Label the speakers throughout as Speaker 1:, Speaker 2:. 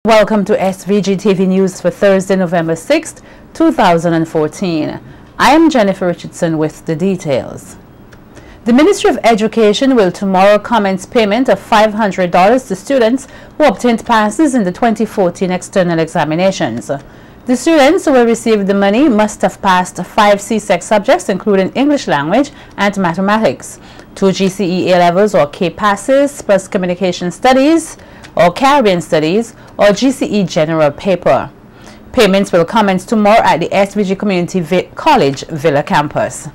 Speaker 1: Welcome to SVG-TV News for Thursday, November 6th, 2014. I am Jennifer Richardson with the details. The Ministry of Education will tomorrow commence payment of $500 to students who obtained passes in the 2014 external examinations. The students who will receive the money must have passed 5 CSEC subjects, including English language and mathematics, 2 GCE A-levels or K passes, plus communication studies or Caribbean studies or GCE general paper. Payments will commence tomorrow at the SVG Community College Villa campus.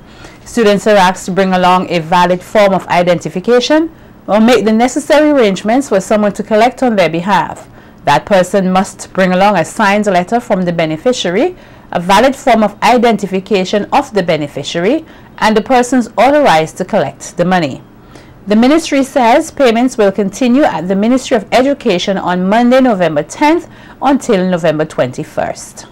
Speaker 1: Students are asked to bring along a valid form of identification or make the necessary arrangements for someone to collect on their behalf. That person must bring along a signed letter from the beneficiary, a valid form of identification of the beneficiary, and the persons authorized to collect the money. The ministry says payments will continue at the Ministry of Education on Monday, November 10th until November 21st.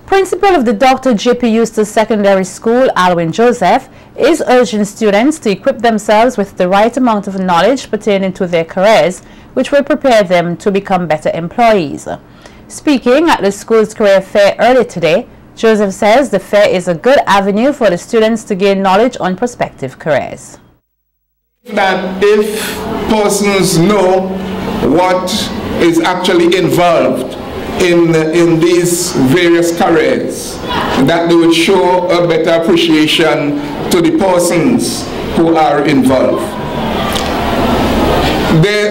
Speaker 1: Principal of the Dr. J.P. Eustace Secondary School, Alwyn Joseph, is urging students to equip themselves with the right amount of knowledge pertaining to their careers, which will prepare them to become better employees. Speaking at the school's career fair earlier today, Joseph says the fair is a good avenue for the students to gain knowledge on prospective careers.
Speaker 2: That if persons know what is actually involved in these various careers, that they would show a better appreciation to the persons who are involved.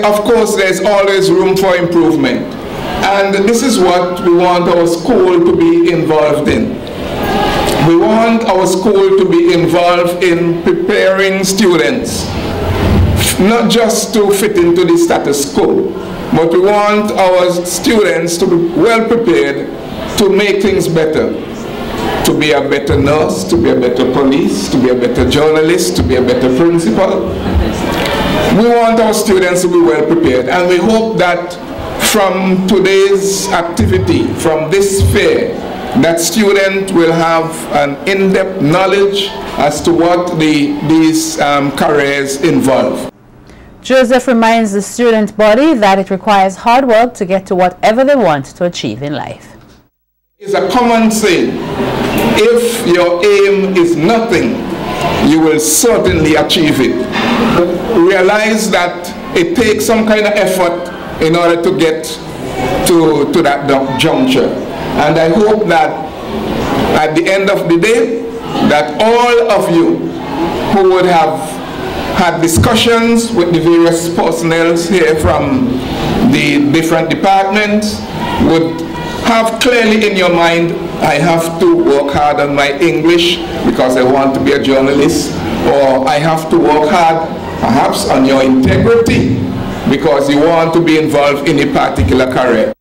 Speaker 2: Of course, there's always room for improvement. And this is what we want our school to be involved in. We want our school to be involved in preparing students, not just to fit into the status quo, but we want our students to be well prepared to make things better, to be a better nurse, to be a better police, to be a better journalist, to be a better principal. We want our students to be well prepared, and we hope that from today's activity, from this fair, that student will have an in-depth knowledge as to what these careers involve.
Speaker 1: Joseph reminds the student body that it requires hard work to get to whatever they want to achieve in life.
Speaker 2: It's a common saying, if your aim is nothing, you will certainly achieve it. Realize that it takes some kind of effort in order to get to that juncture. And I hope that at the end of the day, that all of you who would have had discussions with the various personnel here from the different departments would have clearly in your mind, I have to work hard on my English because I want to be a journalist, or I have to work hard perhaps on your integrity because you want to be involved in a particular career.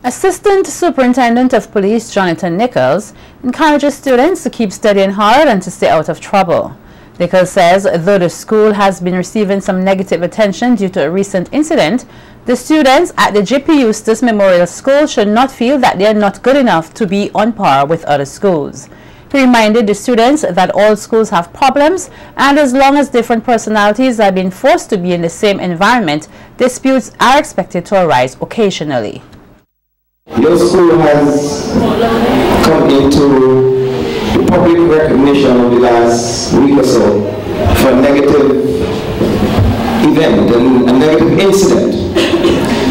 Speaker 1: Assistant Superintendent of Police Jonathan Nichols encourages students to keep studying hard and to stay out of trouble. Nichols says though the school has been receiving some negative attention due to a recent incident, the students at the J.P. Eustace Memorial School should not feel that they are not good enough to be on par with other schools. He reminded the students that all schools have problems, and as long as different personalities are being forced to be in the same environment, disputes are expected to arise occasionally.
Speaker 3: Your school has come into the public recognition over the last week or so for a negative event and a negative incident.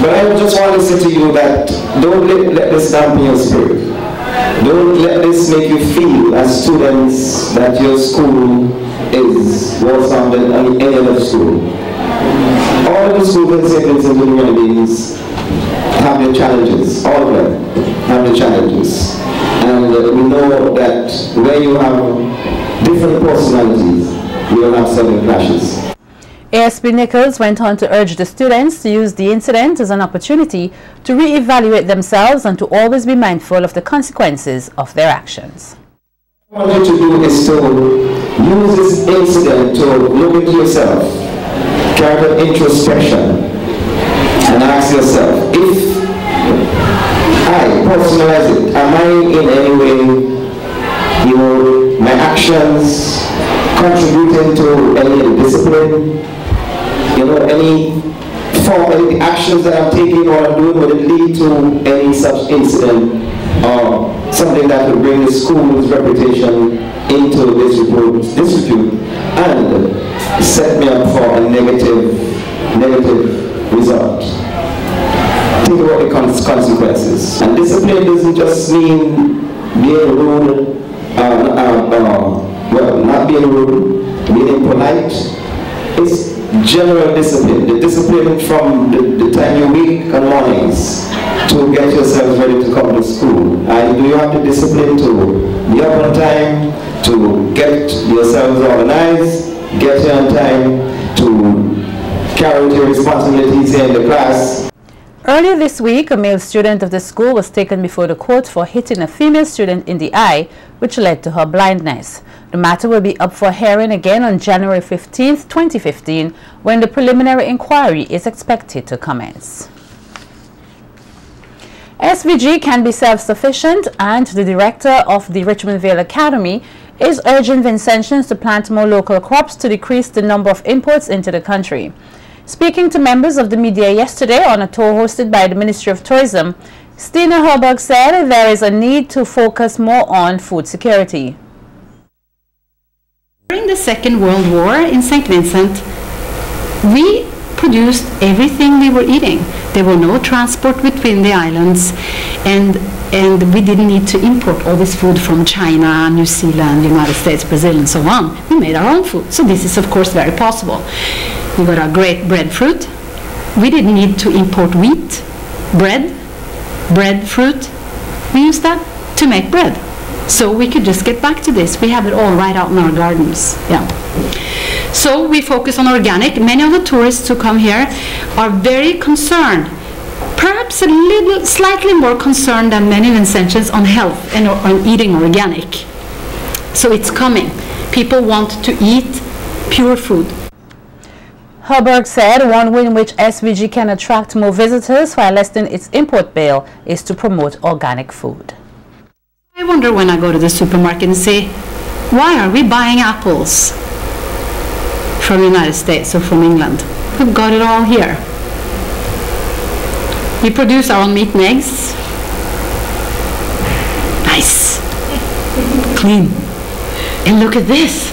Speaker 3: But I just want to say to you that don't let this dampen your spirit. Don't let this make you feel as students that your school is worse off than any other school. All of the schools in St. Vincent and Grenadines have their challenges. All of them have their challenges. And we know that where you have different personalities, you will have certain clashes.
Speaker 1: ASP Nichols went on to urge the students to use the incident as an opportunity to re-evaluate themselves and to always be mindful of the consequences of their actions.
Speaker 3: What I want you to do is to use this incident to look into yourself, carry introspection, and ask yourself, if I personalize it, am I in any way, my actions contributing to any discipline, any the actions that I'm taking or I'm doing, would it lead to any such incident or something that would bring the school's reputation into disrepute and set me up for a negative result. Think about the consequences. And discipline doesn't just mean being rude, well, not being rude, being impolite. It's general discipline. The discipline from the time you wake on mornings to get yourselves ready to come to school. And do you have the discipline to be up on time, to get yourselves organized, get here on time, to carry out your responsibilities here in the class?
Speaker 1: Earlier this week, a male student of the school was taken before the court for hitting a female student in the eye, which led to her blindness. The matter will be up for hearing again on January 15, 2015, when the preliminary inquiry is expected to commence. SVG can be self-sufficient, and the director of the Richmond Vale Academy is urging Vincentians to plant more local crops to decrease the number of imports into the country. Speaking to members of the media yesterday on a tour hosted by the Ministry of Tourism, Stina Herberg said there is a need to focus more on food security.
Speaker 4: During the Second World War in St. Vincent, we produced everything we were eating. There were no transport between the islands, and we didn't need to import all this food from China, New Zealand, United States, Brazil, and so on. We made our own food. So this is, of course, very possible. We got our great breadfruit. We didn't need to import wheat, breadfruit. We used that to make bread. So we could just get back to this. We have it all right out in our gardens. Yeah. So we focus on organic. Many of the tourists who come here are very concerned, perhaps slightly more concerned than many Vincentians on health and on eating organic. So it's coming. People want to eat pure food.
Speaker 1: Herberg said one way in which SVG can attract more visitors while lessening its import bill is to promote organic food.
Speaker 4: I wonder when I go to the supermarket and say, why are we buying apples from the United States or from England? We've got it all here. We produce our own meat and eggs. Nice. Clean. And look at this.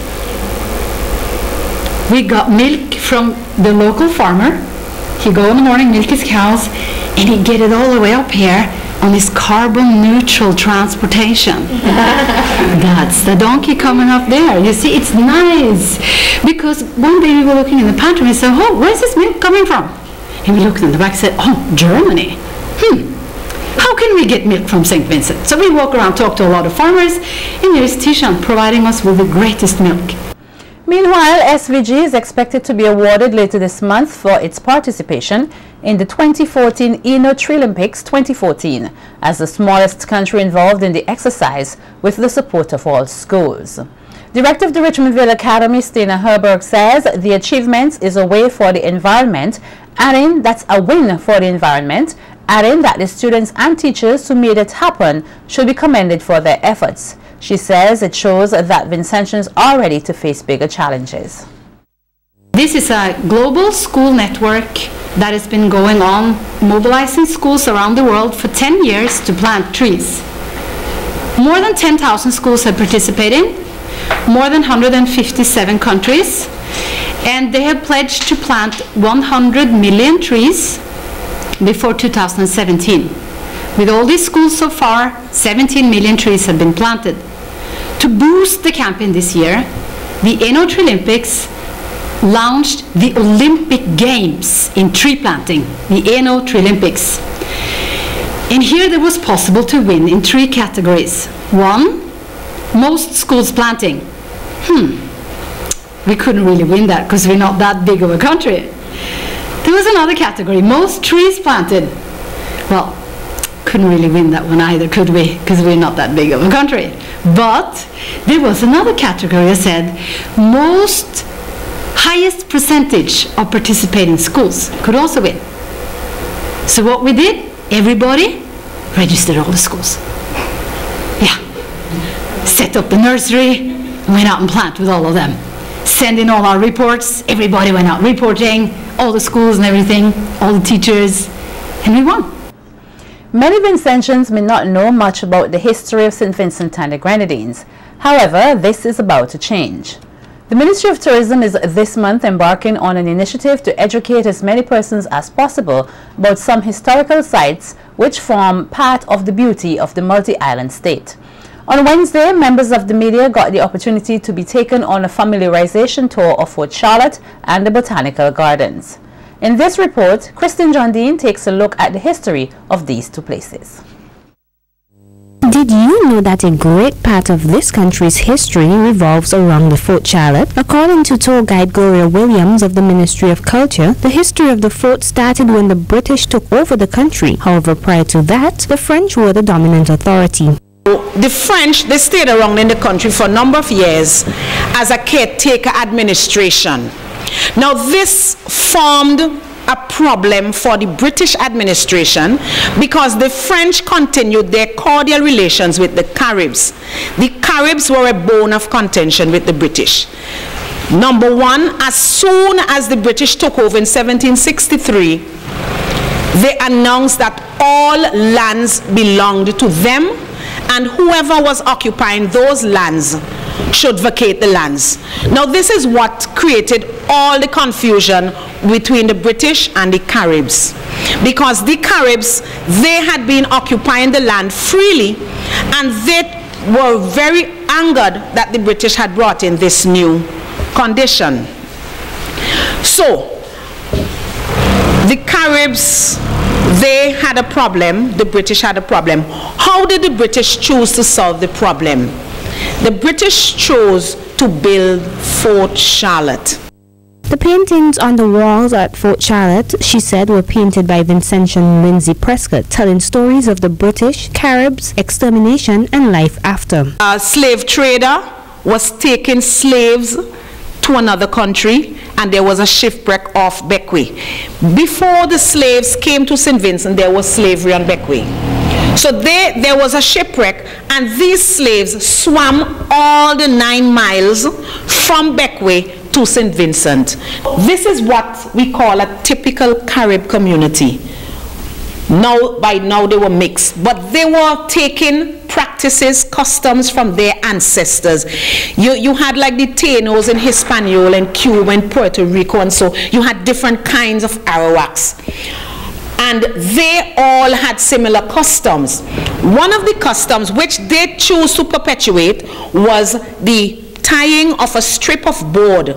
Speaker 4: We got milk from the local farmer. He go in the morning, milk his cows, and he get it all the way up here on his carbon neutral transportation. That's the donkey coming up there. You see, it's nice. Because one day we were looking in the pantry and we said, oh, where's this milk coming from? And we looked in the back and said, oh, Germany. How can we get milk from St. Vincent? So we walk around, talk to a lot of farmers, and here's Tishan providing us with the greatest milk.
Speaker 1: Meanwhile, SVG is expected to be awarded later this month for its participation in the 2014 Eno Trilympics 2014 as the smallest country involved in the exercise with the support of all schools. Director of the Richmond Vale Academy, Stina Herberg, says the achievement is a way for the environment, adding that's a win for the environment, adding that the students and teachers who made it happen should be commended for their efforts. She says it shows that Vincentians are ready to face bigger challenges.
Speaker 4: This is a global school network that has been going on, mobilizing schools around the world for 10 years to plant trees. More than 10,000 schools have participated, more than 157 countries, and they have pledged to plant 100 million trees before 2017. With all these schools so far, 17 million trees have been planted. To boost the campaign this year, the Eno Trilympics launched the Olympic Games in tree planting, the Eno Trilympics. And here it was possible to win in 3 categories. 1, most schools planting. We couldn't really win that because we're not that big of a country. There was another category, most trees planted. Well, couldn't really win that one either, could we? Because we're not that big of a country. But there was another category that said most highest percentage of participating schools could also win. So what we did, everybody registered all the schools. Yeah. Set up the nursery, and went out and planted with all of them. Send in all our reports, everybody went out reporting, all the schools and everything, all the teachers, and we won.
Speaker 1: Many Vincentians may not know much about the history of St. Vincent and the Grenadines. However, this is about to change. The Ministry of Tourism is this month embarking on an initiative to educate as many persons as possible about some historical sites which form part of the beauty of the multi-island state. On Wednesday, members of the media got the opportunity to be taken on a familiarization tour of Fort Charlotte and the Botanical Gardens. In this report, Kristen John Dean takes a look at the history of these two places.
Speaker 5: Did you know that a great part of this country's history revolves around the Fort Charlotte? According to tour guide Gloria Williams of the Ministry of Culture, the history of the fort started when the British took over the country. However, prior to that, the French were the dominant authority.
Speaker 6: The French, they stayed around in the country for a number of years as a caretaker administration. Now this formed a problem for the British administration because the French continued their cordial relations with the Caribs. The Caribs were a bone of contention with the British. Number one, as soon as the British took over in 1763, they announced that all lands belonged to them, and whoever was occupying those lands should vacate the lands. Now this is what created all the confusion between the British and the Caribs, because the Caribs, they had been occupying the land freely, and they were very angered that the British had brought in this new condition. So the Caribs, they had a problem, the British had a problem. How did the British choose to solve the problem? The British chose to build Fort Charlotte.
Speaker 5: The paintings on the walls at Fort Charlotte, she said, were painted by Vincentian Lindsay Prescott, telling stories of the British, Caribs, extermination, and life after.
Speaker 6: A slave trader was taking slaves to another country, and there was a shipwreck off Bequia. Before the slaves came to St. Vincent, there was slavery on Bequia. So there was a shipwreck, and these slaves swam all the 9 miles from Bequia to St. Vincent. This is what we call a typical Carib community. By now they were mixed, but they were taking practices, customs from their ancestors. You had like the Tainos in Hispaniola and Cuba and Puerto Rico, and so you had different kinds of Arawaks. And they all had similar customs. One of the customs which they chose to perpetuate was the tying of a strip of board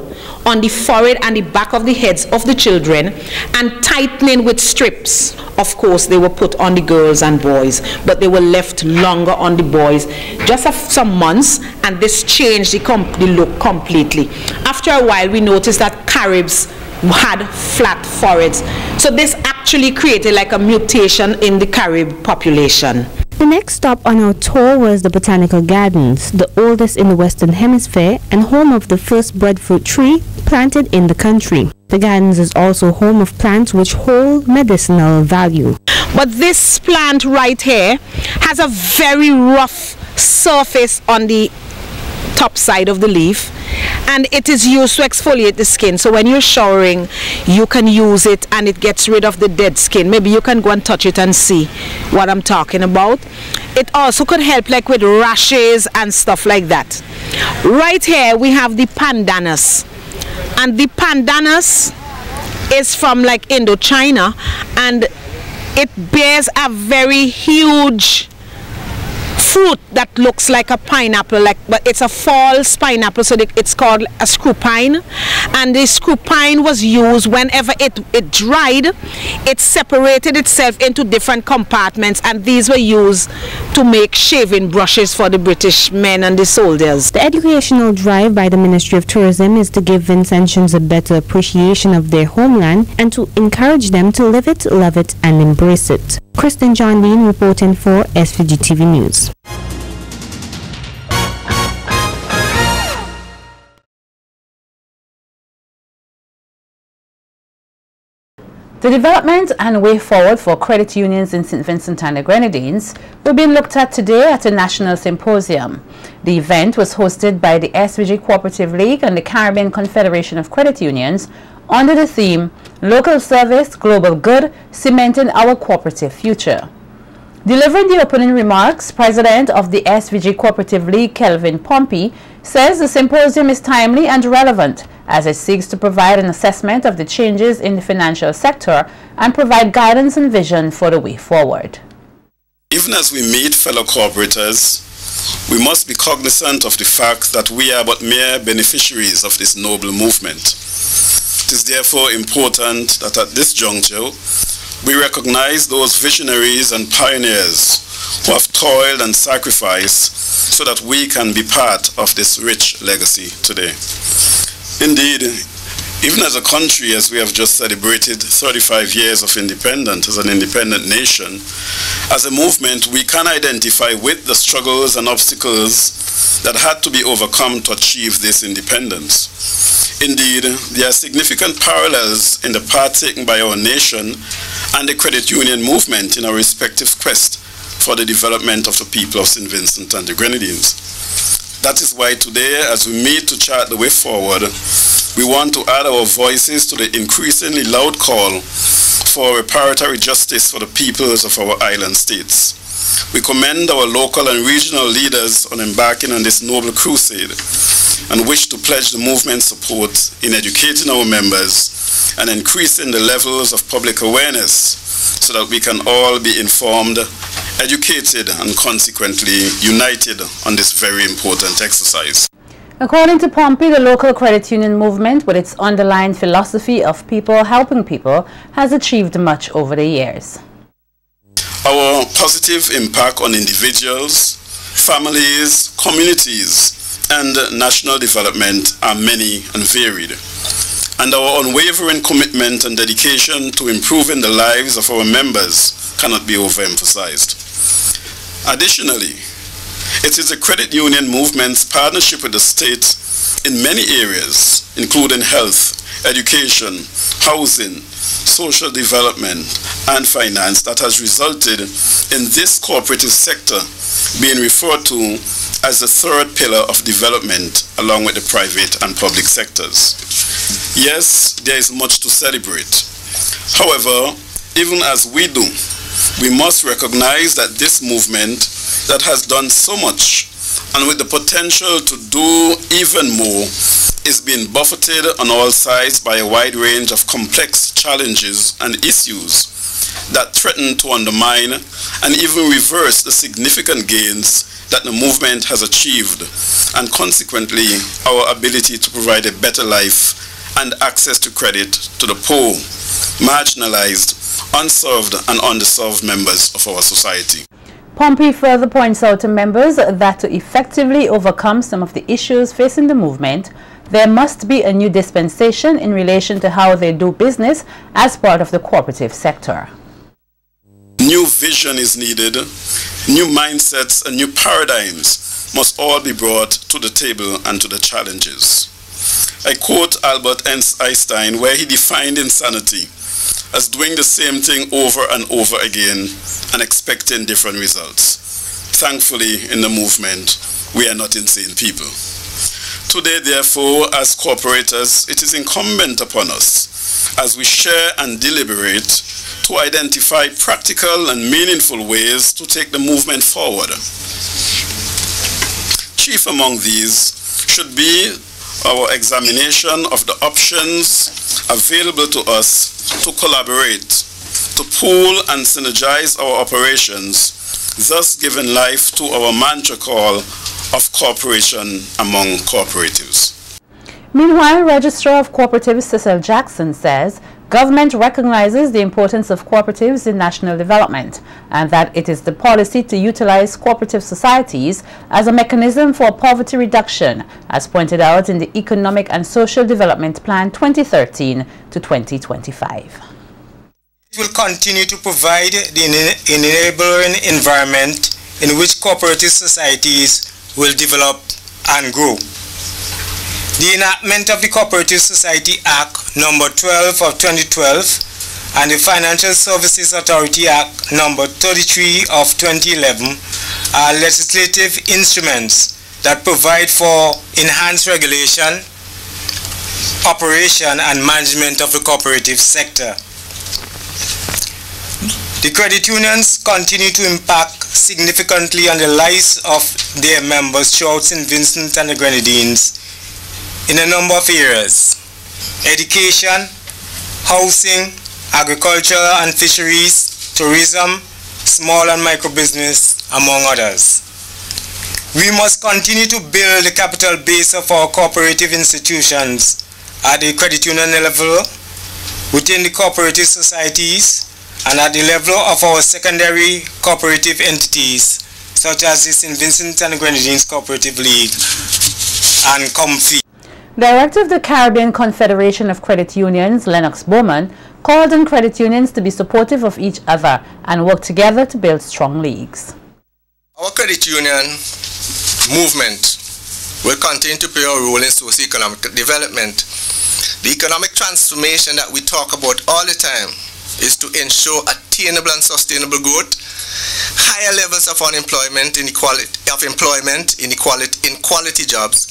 Speaker 6: on the forehead and the back of the heads of the children and tightening with strips. Of course, they were put on the girls and boys, but they were left longer on the boys just some months, and this changed the look completely. After a while, we noticed that Caribs had flat foreheads. So this actually created like a mutation in the Carib population.
Speaker 5: The next stop on our tour was the Botanical Gardens, the oldest in the Western Hemisphere and home of the first breadfruit tree planted in the country. The gardens is also home of plants which hold medicinal value.
Speaker 6: But this plant right here has a very rough surface on the top side of the leaf, and it is used to exfoliate the skin. So when you're showering, you can use it and it gets rid of the dead skin. Maybe you can go and touch it and see what I'm talking about. It also could help like with rashes and stuff like that. Right here we have the pandanus, and the pandanus is from like Indochina, and it bears a very huge fruit that looks like a pineapple, but it's a false pineapple, so it's called a screw pine. And the screw pine was used whenever it dried, it separated itself into different compartments, and these were used to make shaving brushes for the British men and the soldiers.
Speaker 5: The educational drive by the Ministry of Tourism is to give Vincentians a better appreciation of their homeland and to encourage them to live it, love it, and embrace it. Kristen John Dean reporting for SVG-TV News.
Speaker 1: The development and way forward for credit unions in St. Vincent and the Grenadines will be looked at today at a national symposium. The event was hosted by the SVG Cooperative League and the Caribbean Confederation of Credit Unions under the theme Local Service, Global Good, Cementing Our Cooperative Future. Delivering the opening remarks, President of the SVG Cooperative League, Kelvin Pompey, says the symposium is timely and relevant as it seeks to provide an assessment of the changes in the financial sector and provide guidance and vision for the way forward.
Speaker 7: Even as we meet fellow cooperators, we must be cognizant of the fact that we are but mere beneficiaries of this noble movement. It is therefore important that at this juncture, we recognize those visionaries and pioneers who have toiled and sacrificed so that we can be part of this rich legacy today. Indeed, even as a country, as we have just celebrated 35 years of independence as an independent nation, as a movement, we can identify with the struggles and obstacles that had to be overcome to achieve this independence. Indeed, there are significant parallels in the path taken by our nation and the credit union movement in our respective quest for the development of the people of St. Vincent and the Grenadines. That is why today, as we meet to chart the way forward, we want to add our voices to the increasingly loud call for reparatory justice for the peoples of our island states. We commend our local and regional leaders on embarking on this noble crusade and wish to pledge the movement's support in educating our members and increasing the levels of public awareness so that we can all be informed, educated, and consequently united on this very important exercise.
Speaker 1: According to Pompey, the local credit union movement, with its underlying philosophy of people helping people, has achieved much over the years.
Speaker 7: Our positive impact on individuals, families, communities, and national development are many and varied. And our unwavering commitment and dedication to improving the lives of our members cannot be overemphasized. Additionally, it is the credit union movement's partnership with the state in many areas, including health, education, housing, social development, and finance, that has resulted in this cooperative sector being referred to as the third pillar of development along with the private and public sectors. Yes, there is much to celebrate. However, even as we do, we must recognize that this movement that has done so much and with the potential to do even more is being buffeted on all sides by a wide range of complex challenges and issues that threaten to undermine and even reverse the significant gains that the movement has achieved, and consequently our ability to provide a better life and access to credit to the poor, marginalized, unserved, and underserved members of our society.
Speaker 1: Pompey further points out to members that to effectively overcome some of the issues facing the movement, there must be a new dispensation in relation to how they do business as part of the cooperative sector.
Speaker 7: New vision is needed, new mindsets and new paradigms must all be brought to the table and to the challenges. I quote Albert Einstein, where he defined insanity as doing the same thing over and over again and expecting different results. Thankfully, in the movement, we are not insane people. Today, therefore, as cooperators, it is incumbent upon us, as we share and deliberate, to identify practical and meaningful ways to take the movement forward. Chief among these should be our examination of the options available to us to collaborate, to pool and synergize our operations, thus giving life to our mantra call of cooperation among cooperatives.
Speaker 1: Meanwhile, Registrar of Cooperatives Cecil Jackson says government recognizes the importance of cooperatives in national development and that it is the policy to utilize cooperative societies as a mechanism for poverty reduction, as pointed out in the Economic and Social Development Plan 2013 to 2025.
Speaker 8: It will continue to provide the enabling environment in which cooperative societies will develop and grow. The enactment of the Cooperative Society Act No. 12 of 2012 and the Financial Services Authority Act No. 33 of 2011 are legislative instruments that provide for enhanced regulation, operation and management of the cooperative sector. The credit unions continue to impact significantly on the lives of their members throughout St. Vincent and the Grenadines in a number of areas: education, housing, agriculture and fisheries, tourism, small and micro business, among others. We must continue to build the capital base of our cooperative institutions at the credit union level, within the cooperative societies, and at the level of our secondary cooperative entities, such as the St. Vincent and the Grenadines Cooperative League and Comfy.
Speaker 1: Director of the Caribbean Confederation of Credit Unions, Lennox Bowman, called on credit unions to be supportive of each other and work together to build strong leagues.
Speaker 9: Our credit union movement will continue to play a role in socio-economic development. The economic transformation that we talk about all the time is to ensure attainable and sustainable growth, higher levels of unemployment, inequality in quality jobs,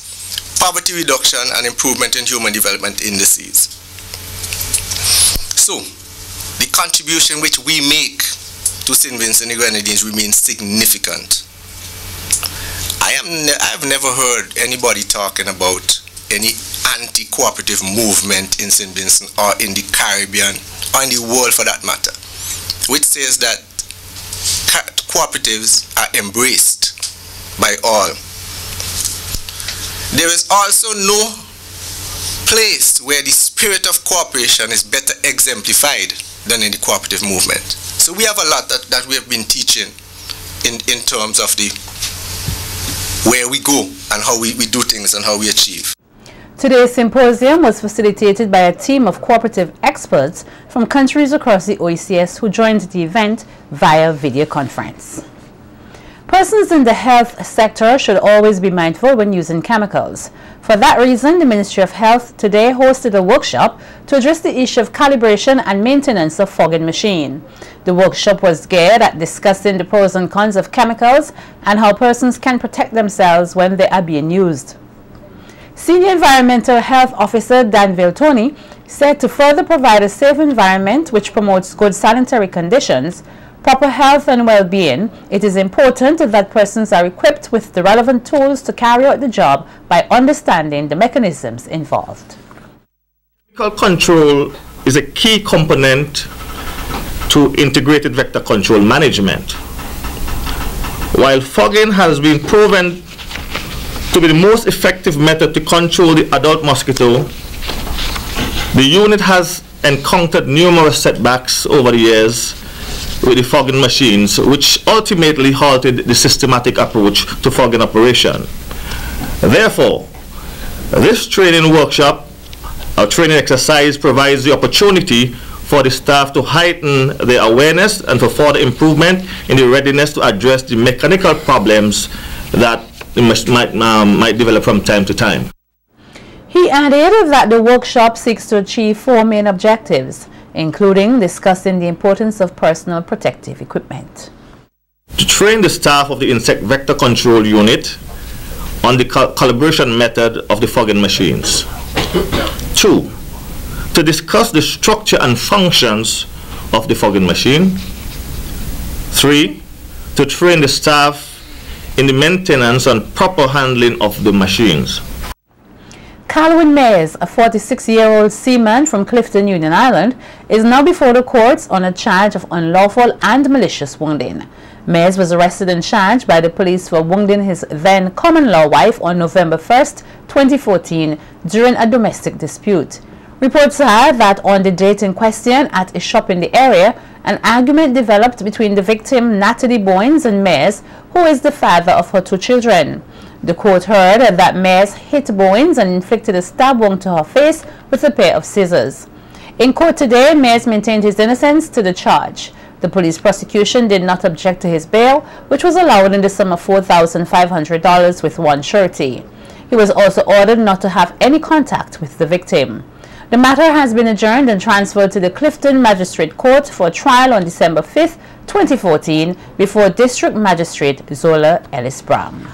Speaker 9: poverty reduction, and improvement in human development indices. So, the contribution which we make to St. Vincent and the Grenadines remains significant. I have never heard anybody talking about any anti-cooperative movement in St. Vincent or in the Caribbean or in the world for that matter, which says that cooperatives are embraced by all. There is also no place where the spirit of cooperation is better exemplified than in the cooperative movement. So we have a lot that we have been teaching in terms of the where we go and how we do things and how we achieve.
Speaker 1: Today's symposium was facilitated by a team of cooperative experts from countries across the OECS who joined the event via video conference. Persons in the health sector should always be mindful when using chemicals. For that reason, the Ministry of Health today hosted a workshop to address the issue of calibration and maintenance of fogging machine. The workshop was geared at discussing the pros and cons of chemicals and how persons can protect themselves when they are being used. Senior Environmental Health Officer Danville Toney said to further provide a safe environment which promotes good sanitary conditions, proper health and well-being, it is important that persons are equipped with the relevant tools to carry out the job by understanding the mechanisms involved.
Speaker 10: Chemical control is a key component to integrated vector control management. While fogging has been proven to be the most effective method to control the adult mosquito, the unit has encountered numerous setbacks over the years with the fogging machines, which ultimately halted the systematic approach to fogging operation. Therefore, this training workshop, or training exercise, provides the opportunity for the staff to heighten their awareness and for further improvement in the readiness to address the mechanical problems that might develop from time to time.
Speaker 1: He added that the workshop seeks to achieve 4 main objectives, including discussing the importance of personal protective equipment.
Speaker 10: To train the staff of the insect vector control unit on the calibration method of the fogging machines. 2. To discuss the structure and functions of the fogging machine. 3. To train the staff in the maintenance and proper handling of the machines.
Speaker 1: Kelvin, a 46-year-old seaman from Clifton, Union Island, is now before the courts on a charge of unlawful and malicious wounding. Mayes was arrested and charged by the police for wounding his then common-law wife on November 1st, 2014, during a domestic dispute. Reports are that on the date in question at a shop in the area, an argument developed between the victim Natalie Bowens and Mayes, who is the father of her 2 children. The court heard that Mayes hit Bowens and inflicted a stab wound to her face with a pair of scissors. In court today, Mayes maintained his innocence to the charge. The police prosecution did not object to his bail, which was allowed in the sum of $4,500 with one surety. He was also ordered not to have any contact with the victim. The matter has been adjourned and transferred to the Clifton Magistrate Court for a trial on December 5th, 2014, before District Magistrate Zola Ellis Brown.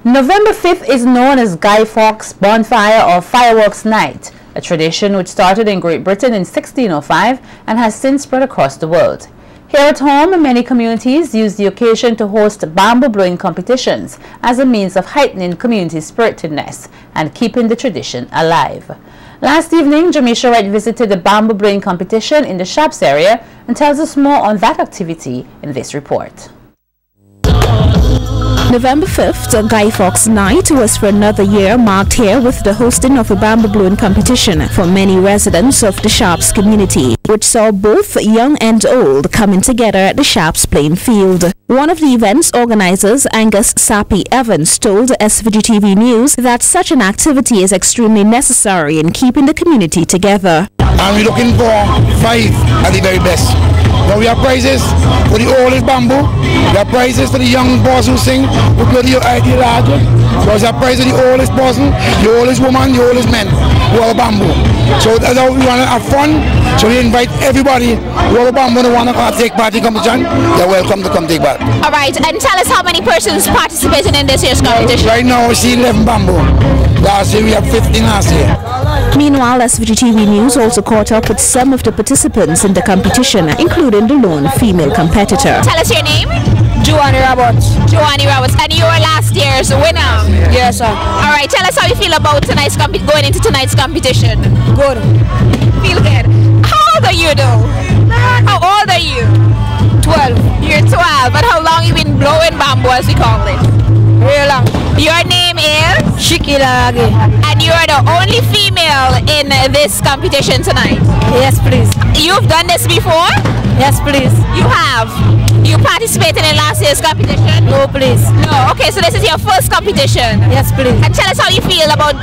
Speaker 1: November 5th is known as Guy Fawkes Bonfire or Fireworks Night, a tradition which started in Great Britain in 1605 and has since spread across the world. Here at home, many communities use the occasion to host bamboo blowing competitions as a means of heightening community spiritedness and keeping the tradition alive. Last evening, Jamisha Wright visited the bamboo blowing competition in the Shops area and tells us more on that activity in this report.
Speaker 5: November 5th, Guy Fawkes Night was for another year marked here with the hosting of a bamboo blowing competition for many residents of the Sharps community, which saw both young and old coming together at the Sharps playing field. One of the event's organizers, Angus Sappy Evans, told SVG-TV News that such an activity is extremely necessary in keeping the community together.
Speaker 11: And we're looking for 5 at the very best. Now we have prizes for the oldest bamboo, we have prizes for the young boys who sing, who play the ideal larger. So we have prizes for the oldest person, the oldest woman, the oldest men who have bamboo. So that's how we want to have fun. So we invite everybody who have a bamboo and want to take part in competition, they're welcome to come take part.
Speaker 12: All right, and tell us how many persons participating in this year's competition?
Speaker 11: Right now we see 11 bamboo. Last year we had 15 last year.
Speaker 5: Meanwhile, SVG-TV News also caught up with some of the participants in the competition, including the lone female competitor.
Speaker 12: Tell us your name.
Speaker 13: Joanny Roberts.
Speaker 12: Joanny Roberts. And you were last year's winner?
Speaker 13: Yes, sir.
Speaker 12: All right, tell us how you feel about tonight's going into tonight's competition.
Speaker 13: Good.
Speaker 12: Feel good. How old are you though? How old are you?
Speaker 13: 12.
Speaker 12: You're 12. And how long you been blowing bamboo, as we call it?
Speaker 13: Real long.
Speaker 12: Your name is?
Speaker 13: Shikila Age.
Speaker 12: And you're the only female in this competition tonight?
Speaker 13: Yes, please.
Speaker 12: You've done this before?
Speaker 13: Yes, please.
Speaker 12: You have? You participated in last year's competition?
Speaker 13: No, please.
Speaker 12: No. Okay, so this is your first competition?
Speaker 13: Yes, please.
Speaker 12: And tell us how you feel about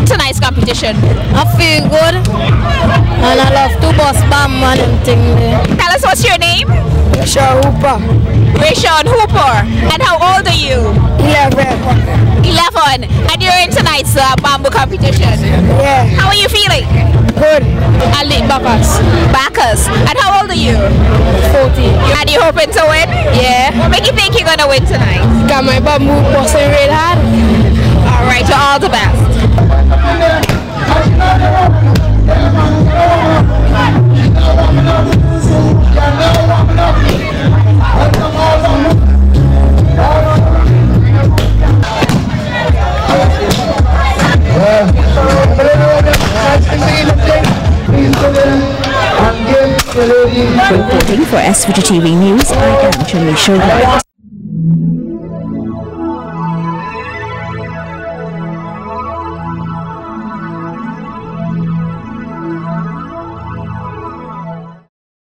Speaker 12: tonight's competition.
Speaker 13: I feel good. And I love to bust bamboo and everything there.
Speaker 12: Tell us what's your name?
Speaker 13: Rachel Hooper.
Speaker 12: Rachel Hooper. And how old are you?
Speaker 13: 11.
Speaker 12: 11. And you're in tonight's bamboo competition?
Speaker 13: Yeah.
Speaker 12: How are you feeling?
Speaker 13: Good. I lead Bacchus.
Speaker 12: Bacchus. And how old are you?
Speaker 13: 14.
Speaker 12: And you hoping to win?
Speaker 13: Yeah.
Speaker 12: What make you think you're going to win tonight?
Speaker 13: Got my bamboo busting real hard.
Speaker 12: All right, to all the best.
Speaker 5: Reporting for SVG-TV News, I am Jamisha Wright.